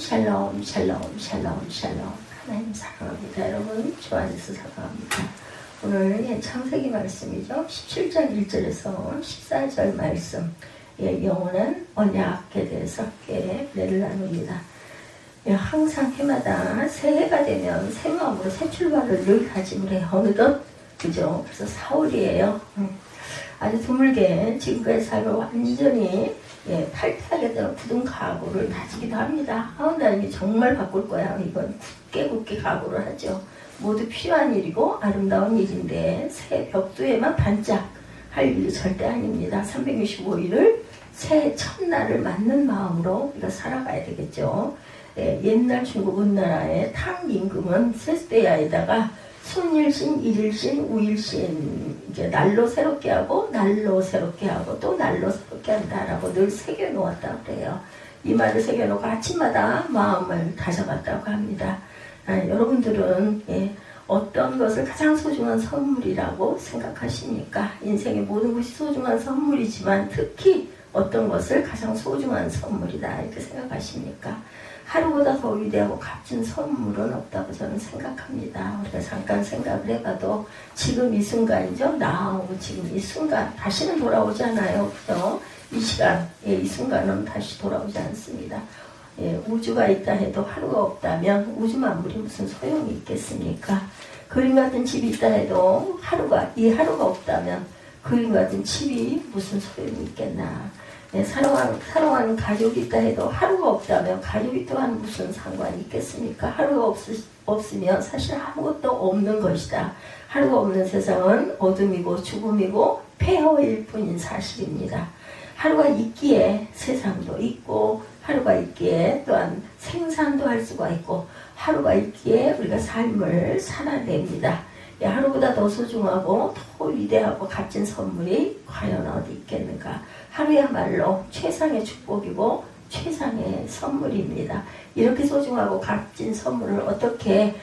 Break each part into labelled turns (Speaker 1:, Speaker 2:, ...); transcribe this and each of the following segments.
Speaker 1: 샬롬 샬롬 샬롬 샬롬. 하나님 사랑합니다. 여러분 주 안에서 사랑합니다. 오늘 창세기 말씀이죠. 17장 1절에서 14절 말씀, 영원한 언약에 대해서 은혜를 나눕니다. 항상 해마다 새해가 되면 새 마음으로 새 출발을 늘 다짐을 해요. 어느덧 그죠? 그래서 4월이에요. 아주 드물게 지금까지 삶을 완전히 탈퇴하게 되는 굳은 각오를 다지기도 합니다. 나는 정말 바꿀 거야. 이건 굳게 각오를 하죠. 모두 필요한 일이고 아름다운 일인데 새 벽두에만 반짝 할 일이 절대 아닙니다. 365일을 새 첫날을 맞는 마음으로 우리가 살아가야 되겠죠. 옛날 중국 은나라의 탕 임금은 세스데야에다가 순일신, 일일신, 우일신 이제 날로 새롭게 하고 날로 새롭게 하고 또 날로 새롭게 한다라고 늘 새겨놓았다고 그래요. 이 말을 새겨놓고 아침마다 마음을 다져봤다고 합니다. 여러분들은 어떤 것을 가장 소중한 선물이라고 생각하십니까? 인생의 모든 것이 소중한 선물이지만 특히 어떤 것을 가장 소중한 선물이다 이렇게 생각하십니까? 하루보다 더 위대하고 값진 선물은 없다고 저는 생각합니다. 우리가 잠깐 생각을 해봐도 지금 이 순간이죠. 지금 이 순간 다시는 돌아오지 않아요. 그죠? 이 시간, 이 순간은 다시 돌아오지 않습니다. 우주가 있다 해도 하루가 없다면 우주 만물이 무슨 소용이 있겠습니까? 그림 같은 집이 있다 해도 이 하루가 없다면 그림 같은 집이 무슨 소용이 있겠나? 사랑하는 가족이 있다 해도 하루가 없다면 가족이 또한 무슨 상관이 있겠습니까? 하루가 없으면 사실 아무것도 없는 것이다. 하루가 없는 세상은 어둠이고 죽음이고 폐허일 뿐인 사실입니다. 하루가 있기에 세상도 있고 하루가 있기에 또한 생산도 할 수가 있고 하루가 있기에 우리가 삶을 살아냅니다. 하루보다 더 소중하고 더 위대하고 값진 선물이 과연 어디 있겠는가? 하루야말로 최상의 축복이고 최상의 선물입니다. 이렇게 소중하고 값진 선물을 어떻게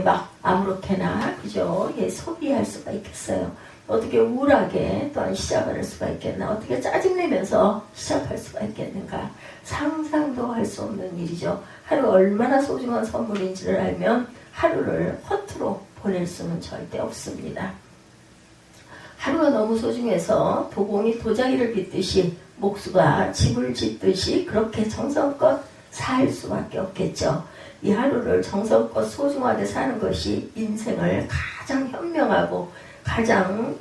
Speaker 1: 막 아무렇게나 그죠? 소비할 수가 있겠어요? 어떻게 우울하게 또한 시작을 할 수가 있겠나? 어떻게 짜증내면서 시작할 수가 있겠는가? 상상도 할 수 없는 일이죠. 하루가 얼마나 소중한 선물인지를 알면 하루를 허투루 보낼 수는 절대 없습니다. 하루가 너무 소중해서 도공이 도자기를 빚듯이 목수가 집을 짓듯이 그렇게 정성껏 살 수밖에 없겠죠. 이 하루를 정성껏 소중하게 사는 것이 인생을 가장 현명하고 가장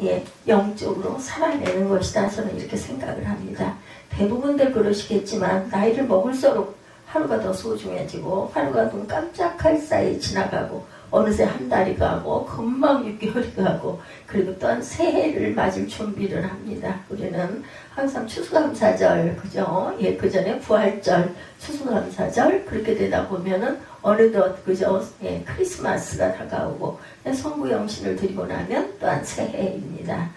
Speaker 1: 영적으로 살아내는 것이다. 저는 이렇게 생각을 합니다. 대부분들 그러시겠지만 나이를 먹을수록 하루가 더 소중해지고 하루가 눈 깜짝할 사이 지나가고 어느새 한 달이 가고 금방 6개월이 가고 그리고 또한 새해를 맞을 준비를 합니다. 우리는 항상 추수감사절 그죠? 그 전에 부활절, 추수감사절 그렇게 되다 보면은 어느덧 그죠? 크리스마스가 다가오고 성부영신을 드리고 나면 또한 새해입니다.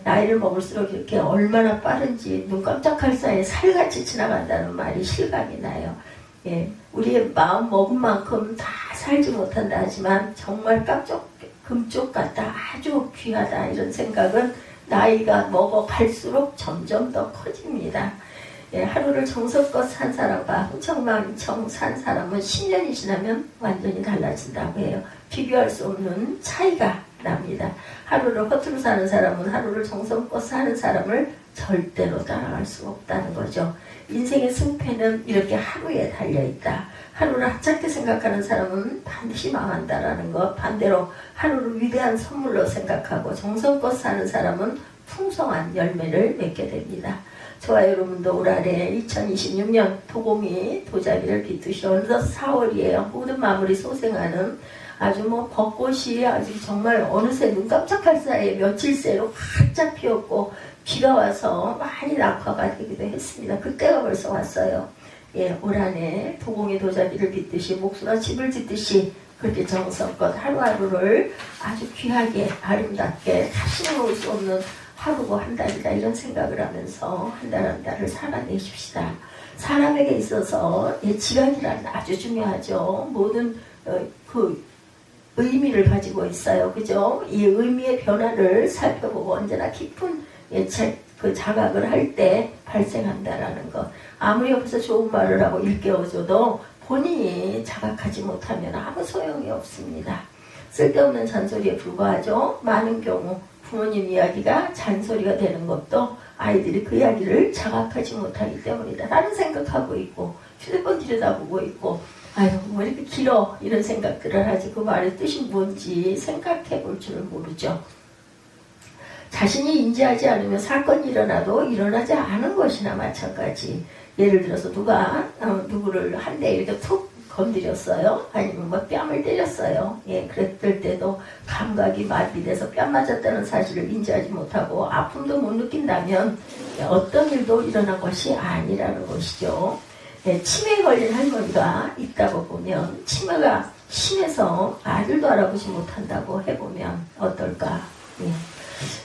Speaker 1: 나이를 먹을수록 이렇게 얼마나 빠른지 눈 깜짝할 사이에 살같이 지나간다는 말이 실감이 나요. 우리의 마음 먹은 만큼 다 살지 못한다 하지만 정말 금쪽 같다 아주 귀하다 이런 생각은 나이가 먹어갈수록 점점 더 커집니다. 하루를 정성껏 산 사람과 흥청망청 산 사람은 10년이 지나면 완전히 달라진다고 해요. 비교할 수 없는 차이가 납니다. 하루를 허투루 사는 사람은 하루를 정성껏 사는 사람을 절대로 따라갈 수가 없다는 거죠. 인생의 승패는 이렇게 하루에 달려있다. 하루를 하찮게 생각하는 사람은 반드시 망한다라는 것. 반대로 하루를 위대한 선물로 생각하고 정성껏 사는 사람은 풍성한 열매를 맺게 됩니다. 저와 여러분도 올 한해 2026년 도공이 도자기를 빚듯이 어느덧 4월이에요. 모든 마무리 소생하는 아주 벚꽃이 아주 정말 어느새 눈 깜짝할 사이에 며칠 새로 활짝 피었고 비가 와서 많이 낙화가 되기도 했습니다. 그때가 벌써 왔어요. 올 한해 도공이 도자기를 빚듯이 목수가 집을 짓듯이 그렇게 정성껏 하루하루를 아주 귀하게 아름답게 다시는 올 수 없는 하루고 한 달이다 이런 생각을 하면서 한 달 한 달을 살아내십시다. 사람에게 있어서 지각이란 아주 중요하죠. 모든 의미를 가지고 있어요. 그죠? 이 의미의 변화를 살펴보고 언제나 깊은 자각을 할 때 발생한다라는 것. 아무리 옆에서 좋은 말을 하고 일깨워줘도 본인이 자각하지 못하면 아무 소용이 없습니다. 쓸데없는 잔소리에 불과하죠. 많은 경우 부모님 이야기가 잔소리가 되는 것도 아이들이 그 이야기를 자각하지 못하기 때문이다. 다른 생각하고 있고 휴대폰 들여다보고 있고 아유 뭐 이렇게 길어 이런 생각들을 하지 그 말의 뜻이 뭔지 생각해 볼 줄을 모르죠. 자신이 인지하지 않으면 사건이 일어나도 일어나지 않은 것이나 마찬가지. 예를 들어서 누가 누구를 한 대 이렇게 툭 건드렸어요. 아니면 뭐 뺨을 때렸어요. 예, 그랬을 때도 감각이 마비돼서 뺨 맞았다는 사실을 인지하지 못하고 아픔도 못 느낀다면 어떤 일도 일어난 것이 아니라는 것이죠. 예, 치매에 걸린 할머니가 있다고 보면 치매가 심해서 아들도 알아보지 못한다고 해보면 어떨까.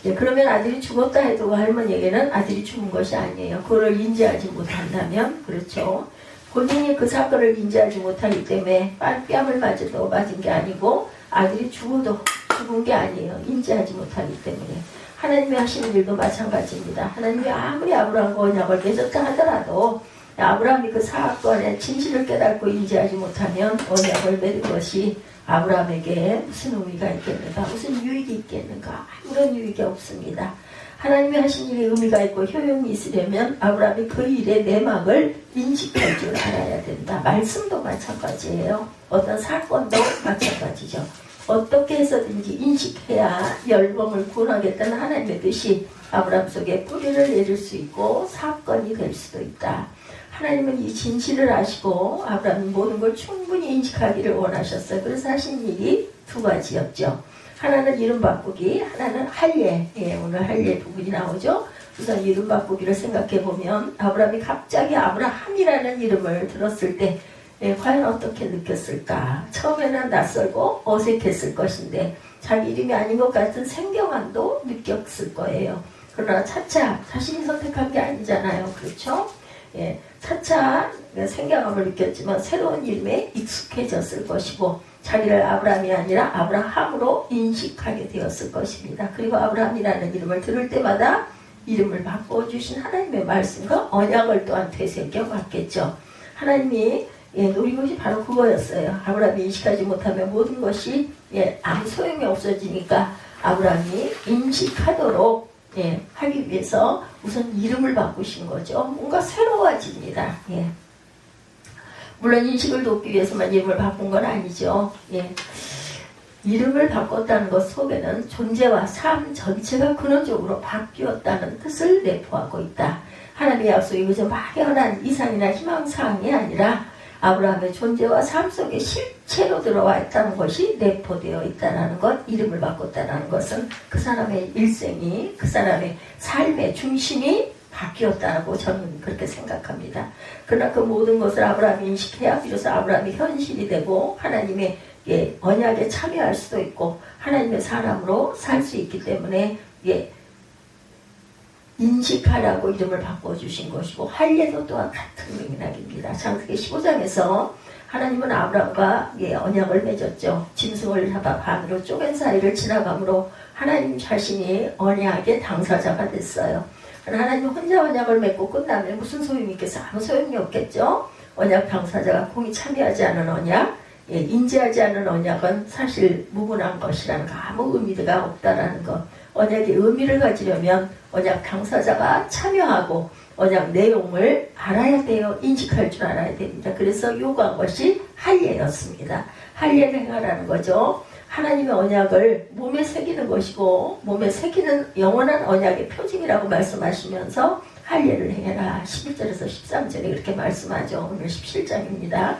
Speaker 1: 예, 그러면 아들이 죽었다 해도 그 할머니에게는 아들이 죽은 것이 아니에요. 그걸 인지하지 못한다면 그렇죠. 본인이 그 사건을 인지하지 못하기 때문에 뺨을 맞아도 맞은 게 아니고 아들이 죽어도 죽은 게 아니에요. 인지하지 못하기 때문에. 하나님이 하시는 일도 마찬가지입니다. 하나님이 아무리 아브라함과 언약을 맺었다 하더라도 아브라함이 그 사건의 진실을 깨닫고 인지하지 못하면 언약을 맺은 것이 아브라함에게 무슨 의미가 있겠는가, 무슨 유익이 있겠는가, 아무런 유익이 없습니다. 하나님이 하신 일에 의미가 있고 효용이 있으려면 아브라함이 그 일의 내막을 인식할 줄 알아야 된다. 말씀도 마찬가지예요. 어떤 사건도 마찬가지죠. 어떻게 해서든지 인식해야 열방을 구원하겠다는 하나님의 뜻이 아브라함 속에 뿌리를 내릴 수 있고 사건이 될 수도 있다. 하나님은 이 진실을 아시고 아브라함이 모든 걸 충분히 인식하기를 원하셨어요. 그래서 하신 일이 두 가지였죠. 하나는 이름 바꾸기, 하나는 할례. 예, 오늘 할례 부분이 나오죠. 우선 이름 바꾸기를 생각해 보면 아브라함이 갑자기 아브라함이라는 이름을 들었을 때 과연 어떻게 느꼈을까? 처음에는 낯설고 어색했을 것인데 자기 이름이 아닌 것 같은 생경함도 느꼈을 거예요. 그러나 차차 자신이 선택한 게 아니잖아요. 그렇죠? 예, 차차 생경함을 느꼈지만 새로운 이름에 익숙해졌을 것이고 자기를 아브라함이 아니라 아브라함으로 인식하게 되었을 것입니다. 그리고 아브라함이라는 이름을 들을 때마다 이름을 바꿔주신 하나님의 말씀과 언약을 또한 되새겨 봤겠죠. 하나님이 노린 것이 바로 그거였어요. 아브라함이 인식하지 못하면 모든 것이 아무 소용이 없어지니까 아브라함이 인식하도록 하기 위해서 우선 이름을 바꾸신 거죠. 뭔가 새로워집니다. 물론 인식을 돕기 위해서만 이름을 바꾼 건 아니죠. 이름을 바꿨다는 것 속에는 존재와 삶 전체가 근원적으로 바뀌었다는 뜻을 내포하고 있다. 하나님의 약속이 그저 막연한 이상이나 희망사항이 아니라 아브라함의 존재와 삶 속에 실체로 들어와 있다는 것이 내포되어 있다는 것, 이름을 바꿨다는 것은 그 사람의 일생이, 그 사람의 삶의 중심이 바뀌었다고 저는 그렇게 생각합니다. 그러나 그 모든 것을 아브라함이 인식해야 비로소 아브라함이 현실이 되고 하나님의 언약에 참여할 수도 있고 하나님의 사람으로 살 수 있기 때문에 인식하라고 이름을 바꿔주신 것이고 할례도 또한 같은 맥락입니다. 창세기 15장에서 하나님은 아브라함과 언약을 맺었죠. 짐승을 잡아 반으로 쪼갠 사이를 지나감으로 하나님 자신이 언약의 당사자가 됐어요. 하나님 혼자 언약을 맺고 끝나면 무슨 소용이 있겠어? 아무 소용이 없겠죠. 언약 당사자가 공히 참여하지 않은 언약, 인지하지 않은 언약은 사실 무분한 것이라는 거, 아무 의미가 없다라는 것. 언약의 의미를 가지려면 언약 당사자가 참여하고 언약 내용을 알아야 돼요. 인식할 줄 알아야 됩니다. 그래서 요구한 것이 할례였습니다. 할례를 행하라는 거죠. 하나님의 언약을 몸에 새기는 것이고 몸에 새기는 영원한 언약의 표징이라고 말씀하시면서 할례를 행해라. 11절에서 13절에 그렇게 말씀하죠. 오늘 17장입니다.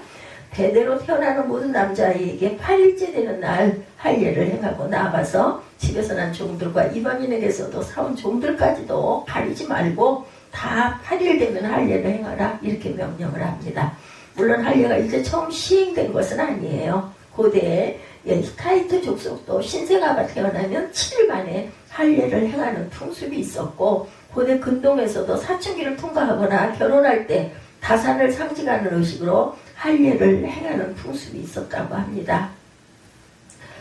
Speaker 1: 대대로 태어나는 모든 남자아이에게 8일째 되는 날 할례를 행하고 나아가서 집에서 난 종들과 이방인에게서도 사온 종들까지도 가리지 말고 다 8일 되면 할례를 행하라 이렇게 명령을 합니다. 물론 할례가 이제 처음 시행된 것은 아니에요. 고대에 히타이트 족속도 신생아가 태어나면 7일 만에 할례를 행하는 풍습이 있었고 고대 근동에서도 사춘기를 통과하거나 결혼할 때 다산을 상징하는 의식으로 할례를 행하는 풍습이 있었다고 합니다.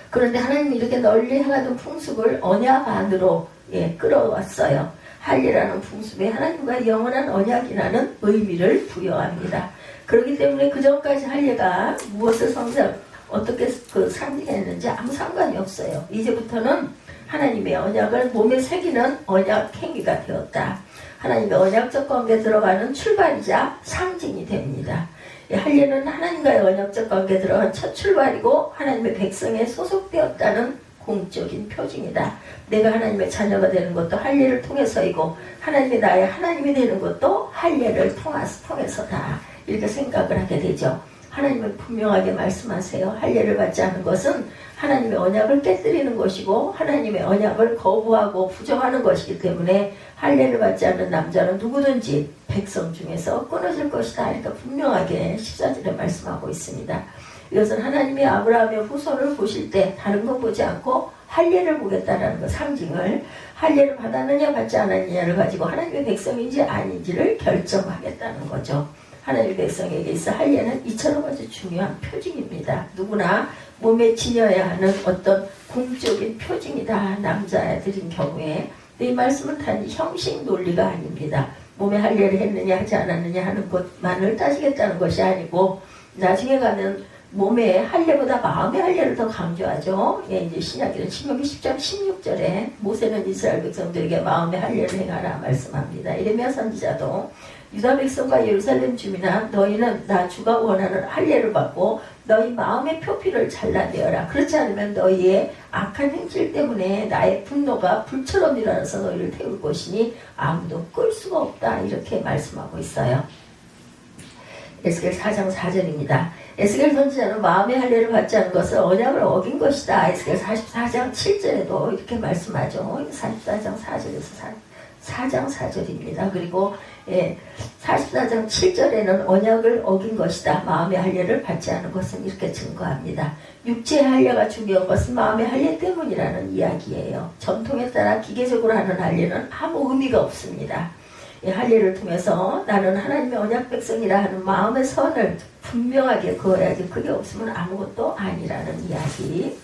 Speaker 1: 그런데 하나님이 이렇게 널리 행하던 풍습을 언약 안으로 끌어왔어요. 할례라는 풍습에 하나님과 영원한 언약이라는 의미를 부여합니다. 그 그렇기 때문에 그 전까지 할례가 무엇을 어떻게 상징했는지 아무 상관이 없어요. 이제부터는 하나님의 언약을 몸에 새기는 언약 행위가 되었다. 하나님의 언약적 관계에 들어가는 출발이자 상징이 됩니다. 할례는 하나님과의 언약적 관계에 들어간 첫 출발이고 하나님의 백성에 소속되었다는 공적인 표징이다. 내가 하나님의 자녀가 되는 것도 할례를 통해서이고 하나님이 나의 하나님이 되는 것도 할례를 통해서다. 이렇게 생각을 하게 되죠. 하나님은 분명하게 말씀하세요. 할례를 받지 않은 것은 하나님의 언약을 깨뜨리는 것이고 하나님의 언약을 거부하고 부정하는 것이기 때문에 할례를 받지 않는 남자는 누구든지 백성 중에서 끊어질 것이다. 이렇게 분명하게 14절에 말씀하고 있습니다. 이것은 하나님이 아브라함의 후손을 보실 때 다른 건 보지 않고 할례를 보겠다는 것, 상징을 할례를 받았느냐 받지 않았느냐를 가지고 하나님의 백성인지 아닌지를 결정하겠다는 거죠. 하나님의 백성에게 있어 할례는 이처럼 아주 중요한 표징입니다. 누구나 몸에 지녀야 하는 어떤 공적인 표징이다. 남자들인 경우에. 이 말씀은 단지 형식 논리가 아닙니다. 몸에 할례를 했느냐 하지 않았느냐 하는 것만을 따지겠다는 것이 아니고 나중에 가면 몸에 할례보다 마음의 할례를 더 강조하죠. 예, 이제 신약기는 신명기 10장 16절에 모세는 이스라엘 백성들에게 마음의 할례를 행하라 말씀합니다. 이레미야 선지자도 유다 백성과 예루살렘 주민아 너희는 나 주가 원하는 할례를 받고 너희 마음의 표피를 잘라내어라. 그렇지 않으면 너희의 악한 행실 때문에 나의 분노가 불처럼 일어나서 너희를 태울 것이니 아무도 끌 수가 없다. 이렇게 말씀하고 있어요. 에스겔 4장 4절입니다. 에스겔 선지자는 마음의 할례를 받지 않은 것을 언약을 어긴 것이다. 에스겔 44장 7절에도 이렇게 말씀하죠. 44장 4절에서 4장 4절입니다. 그리고 44장 7절에는 언약을 어긴 것이다. 마음의 할례를 받지 않은 것은 이렇게 증거합니다. 육체의 할례가 중요한 것은 마음의 할례 때문이라는 이야기예요. 전통에 따라 기계적으로 하는 할례는 아무 의미가 없습니다. 이 할례를 통해서 나는 하나님의 언약 백성이라 하는 마음의 선을 분명하게 그어야지 그게 없으면 아무것도 아니라는 이야기.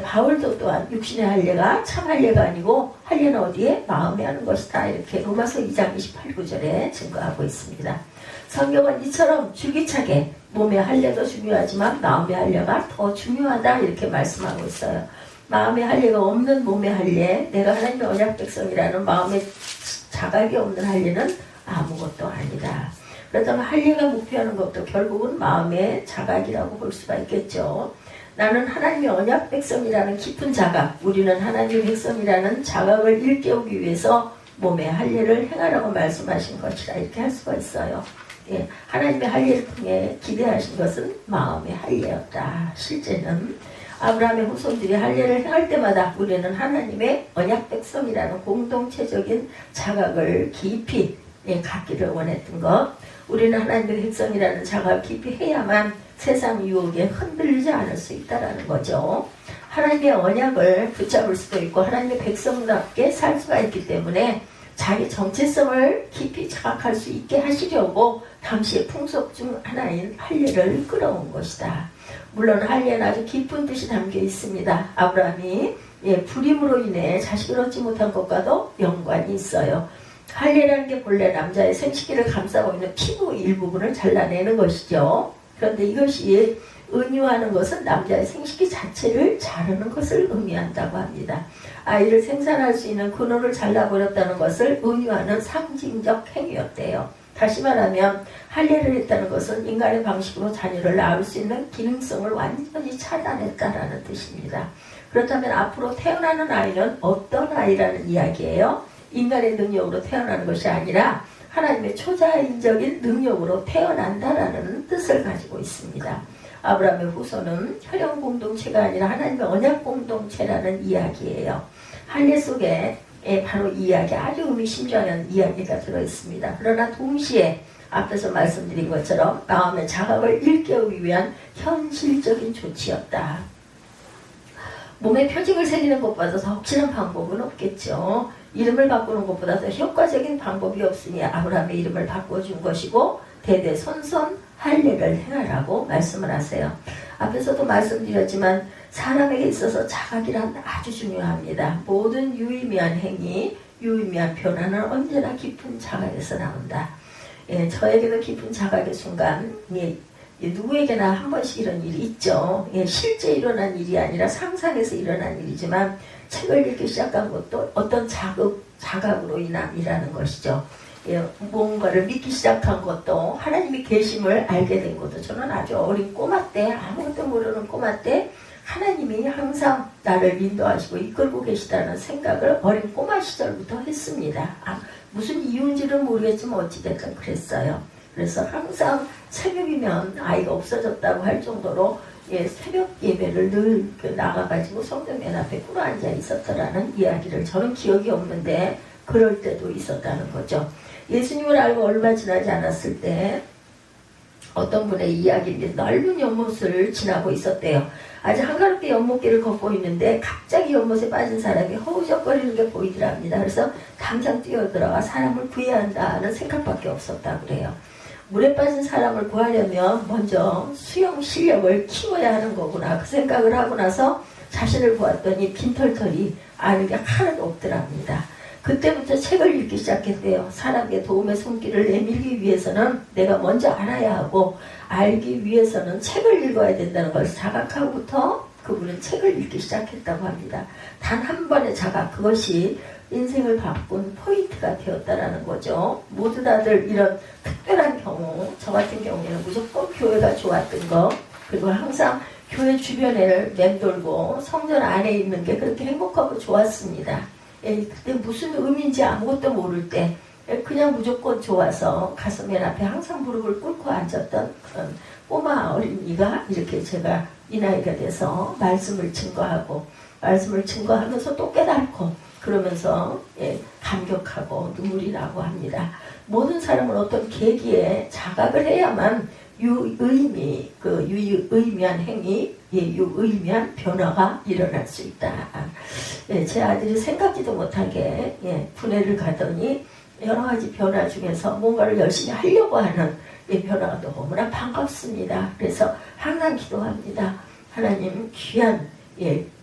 Speaker 1: 바울도 또한 육신의 할례가 참 할례가 아니고 할례는 어디에? 마음에 하는 것이다. 이렇게 로마서 2장 28, 9절에 증거하고 있습니다. 성경은 이처럼 줄기차게 몸의 할례도 중요하지만 마음의 할례가 더 중요하다. 이렇게 말씀하고 있어요. 마음의 할례가 없는 몸의 할례, 내가 하나님의 언약 백성이라는 마음의 자각이 없는 할례는 아무것도 아니다. 그렇다면 할례가 목표하는 것도 결국은 마음의 자각이라고 볼 수가 있겠죠. 나는 하나님의 언약 백성이라는 깊은 자각, 우리는 하나님의 백성이라는 자각을 일깨우기 위해서 몸의 할례를 행하라고 말씀하신 것이라 이렇게 할 수가 있어요. 예, 하나님의 할례를 통해 기대하신 것은 마음의 할례였다. 실제는 아브라함의 후손들이 할례를 행할 때마다 우리는 하나님의 언약 백성이라는 공동체적인 자각을 깊이 갖기를 원했던 것. 우리는 하나님의 백성이라는 자각을 깊이 해야만 세상 유혹에 흔들리지 않을 수 있다는 거죠. 하나님의 언약을 붙잡을 수도 있고 하나님의 백성답게 살 수가 있기 때문에 자기 정체성을 깊이 자각할 수 있게 하시려고 당시의 풍속 중 하나인 할례를 끌어온 것이다. 물론 할례는 아주 깊은 뜻이 담겨 있습니다. 아브라함이 불임으로 인해 자식을 얻지 못한 것과도 연관이 있어요. 할례라는 게 본래 남자의 생식기를 감싸고 있는 피부 일부분을 잘라내는 것이죠. 그런데 이것이 은유하는 것은 남자의 생식기 자체를 자르는 것을 의미한다고 합니다. 아이를 생산할 수 있는 근원을 잘라버렸다는 것을 은유하는 상징적 행위였대요. 다시 말하면 할례를 했다는 것은 인간의 방식으로 자녀를 낳을 수 있는 기능성을 완전히 차단했다라는 뜻입니다. 그렇다면 앞으로 태어나는 아이는 어떤 아이라는 이야기예요? 인간의 능력으로 태어나는 것이 아니라 하나님의 초자연적인 능력으로 태어난다라는 뜻을 가지고 있습니다. 아브라함의 후손은 혈연 공동체가 아니라 하나님의 언약 공동체라는 이야기예요. 할례 속에 바로 이 이야기 아주 의미심장한 이야기가 들어있습니다. 그러나 동시에 앞에서 말씀드린 것처럼 마음의 자각을 일깨우기 위한 현실적인 조치였다. 몸에 표징을 새기는 것보다 더 확실한 방법은 없겠죠. 이름을 바꾸는 것보다 더 효과적인 방법이 없으니 아브라함의 이름을 바꿔준 것이고 대대손손 할례를 행하라고 말씀을 하세요. 앞에서도 말씀드렸지만 사람에게 있어서 자각이란 아주 중요합니다. 모든 유의미한 행위, 유의미한 변화는 언제나 깊은 자각에서 나온다. 예, 저에게도 깊은 자각의 순간, 예, 누구에게나 한 번씩 이런 일이 있죠. 예, 실제 일어난 일이 아니라 상상해서 일어난 일이지만 책을 읽기 시작한 것도 어떤 자각으로 인함이라는 것이죠. 예, 뭔가를 믿기 시작한 것도 하나님이 계심을 알게 된 것도 저는 아주 어린 꼬마 때, 아무것도 모르는 꼬마 때 하나님이 항상 나를 인도하시고 이끌고 계시다는 생각을 어린 꼬마 시절부터 했습니다. 무슨 이유인지는 모르겠지만 어찌됐든 그랬어요. 그래서 항상 새벽이면 아이가 없어졌다고 할 정도로 예, 새벽 예배를 늘 나가가지고 성경맨 앞에 꿇어 앉아 있었더라는 이야기를 저는 기억이 없는데 그럴 때도 있었다는 거죠. 예수님을 알고 얼마 지나지 않았을 때 어떤 분의 이야기인데 넓은 연못을 지나고 있었대요. 아주 한가롭게 연못길을 걷고 있는데 갑자기 연못에 빠진 사람이 허우적거리는 게 보이더랍니다. 그래서 당장 뛰어들어가 사람을 구해야 한다는 생각밖에 없었다고 그래요. 물에 빠진 사람을 구하려면 먼저 수영 실력을 키워야 하는 거구나 그 생각을 하고 나서 자신을 보았더니 빈털털이 아는 게 하나도 없더랍니다. 그때부터 책을 읽기 시작했대요. 사람의 도움의 손길을 내밀기 위해서는 내가 먼저 알아야 하고 알기 위해서는 책을 읽어야 된다는 걸 자각하고부터 그분은 책을 읽기 시작했다고 합니다. 단 한 번의 자각, 그것이 인생을 바꾼 포인트가 되었다라는 거죠. 모두 다들 이런 특별한 경우, 저 같은 경우에는 무조건 교회가 좋았던 거, 그리고 항상 교회 주변을 맴돌고 성전 안에 있는 게 그렇게 행복하고 좋았습니다. 그때 무슨 의미인지 아무것도 모를 때 그냥 무조건 좋아서 가슴 앞에 항상 무릎을 꿇고 앉았던 그런 꼬마 어린이가 이렇게 제가 이 나이가 돼서 말씀을 증거하면서 또 깨닫고 그러면서 감격하고 눈물이 나고 합니다. 모든 사람은 어떤 계기에 자각을 해야만 유의미한 행위, 유의미한 변화가 일어날 수 있다. 제 아들이 생각지도 못하게 분해를 가더니 여러 가지 변화 중에서 뭔가를 열심히 하려고 하는 변화가 너무나 반갑습니다. 그래서 항상 기도합니다. 하나님 귀한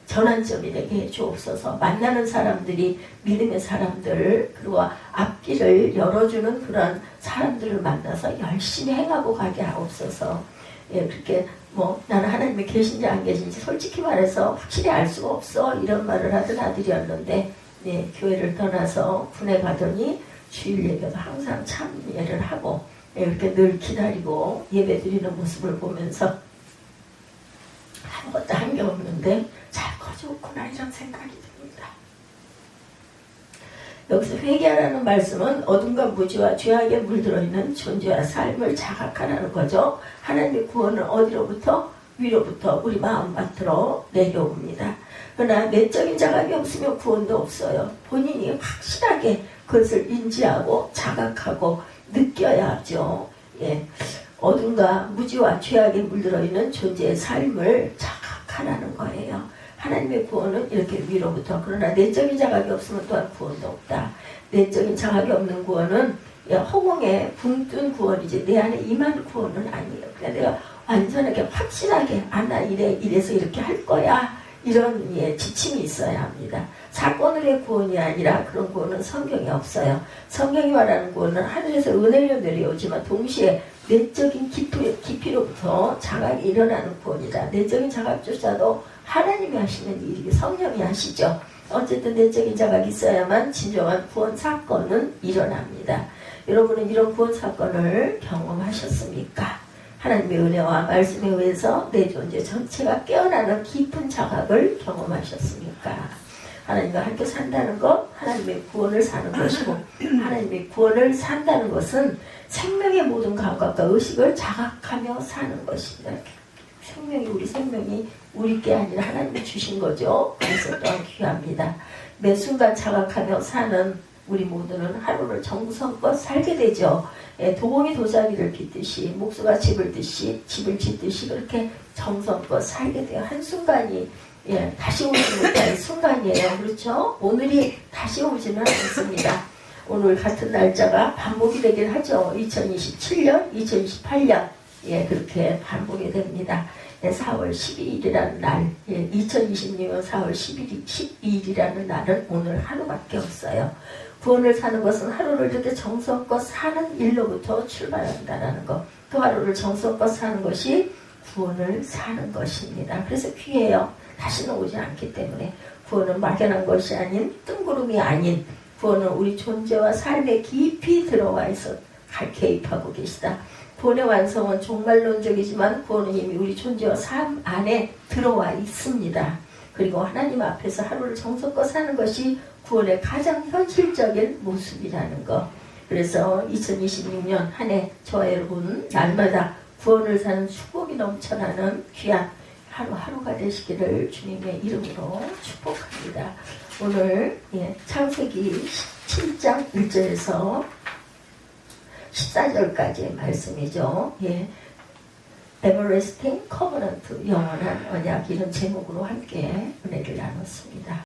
Speaker 1: 전환점이 되게 해주옵소서. 만나는 사람들이 믿음의 사람들 그리고 앞길을 열어주는 그런 사람들을 만나서 열심히 행하고 가게 하옵소서. 그렇게 나는 하나님이 계신지 안 계신지 솔직히 말해서 확실히 알 수가 없어 이런 말을 하던 아들이었는데 교회를 떠나서 군에 가더니 주일 예배가 항상 참여를 하고 이렇게 늘 기다리고 예배 드리는 모습을 보면서 아무것도 한 게 없는데 잘 커졌구나 이런 생각이 듭니다. 여기서 회개하라는 말씀은 어둠과 무지와 죄악에 물들어 있는 존재와 삶을 자각하라는 거죠. 하나님의 구원은 어디로부터? 위로부터 우리 마음밭으로 내려옵니다. 그러나 내적인 자각이 없으면 구원도 없어요. 본인이 확실하게 그것을 인지하고 자각하고 느껴야 하죠. 어둠과 무지와 죄악에 물들어 있는 존재의 삶을 자각하라는 거예요. 하나님의 구원은 이렇게 위로부터. 그러나 내적인 자각이 없으면 또한 구원도 없다. 내적인 자각이 없는 구원은 허공에 붕 뜬 구원이지 내 안에 임한 구원은 아니에요. 그냥 내가 완전하게 확실하게 나 이래서 이렇게 할 거야. 이런 지침이 있어야 합니다. 사건으로의 구원이 아니라 그런 구원은 성경에 없어요. 성경이 말하는 구원은 하늘에서 은혜로 내려오지만 동시에 내적인 깊이로부터 자각이 일어나는 구원이다. 내적인 자각조차도 하나님이 하시는 일이 성령이 하시죠. 어쨌든 내적인 자각이 있어야만 진정한 구원 사건은 일어납니다. 여러분은 이런 구원 사건을 경험하셨습니까? 하나님의 은혜와 말씀에 의해서 내 존재 전체가 깨어나는 깊은 자각을 경험하셨습니까? 하나님과 함께 산다는 것, 하나님의 구원을 사는 것이고 하나님의 구원을 산다는 것은 생명의 모든 감각과 의식을 자각하며 사는 것입니다. 우리 생명이 우리께 아니라 하나님이 주신 거죠. 그래서 또한 귀합니다. 매 순간 자각하며 사는 우리 모두는 하루를 정성껏 살게 되죠. 도공이 도자기를 빚듯이 목수가 집을 짓듯이 그렇게 정성껏 살게 돼요. 한순간이 다시 오지 못할 순간이에요. 그렇죠? 오늘이 다시 오지는 않습니다. 오늘 같은 날짜가 반복이 되긴 하죠. 2027년, 2028년 그렇게 반복이 됩니다. 4월 12일이라는 날, 2026년 4월 12일이라는 날은 오늘 하루밖에 없어요. 구원을 사는 것은 하루를 이렇게 정성껏 사는 일로부터 출발한다는 것. 또 하루를 정성껏 사는 것이 구원을 사는 것입니다. 그래서 귀해요. 다시는 오지 않기 때문에 구원은 막연한 것이 아닌, 뜬구름이 아닌, 구원은 우리 존재와 삶에 깊이 들어와 있어 개입하고 계시다. 구원의 완성은 종말론적이지만 구원은 이미 우리 존재와 삶 안에 들어와 있습니다. 그리고 하나님 앞에서 하루를 정성껏 사는 것이 구원의 가장 현실적인 모습이라는 것. 그래서 2026년 한 해 저와 여러분 날마다 구원을 사는 축복이 넘쳐나는 귀한 하루하루가 되시기를 주님의 이름으로 축복합니다. 오늘 창세기 17장 1절에서 14절까지의 말씀이죠. 에버레스팅 커버넌트, 영원한 언약, 이런 제목으로 함께 은혜를 나눴습니다.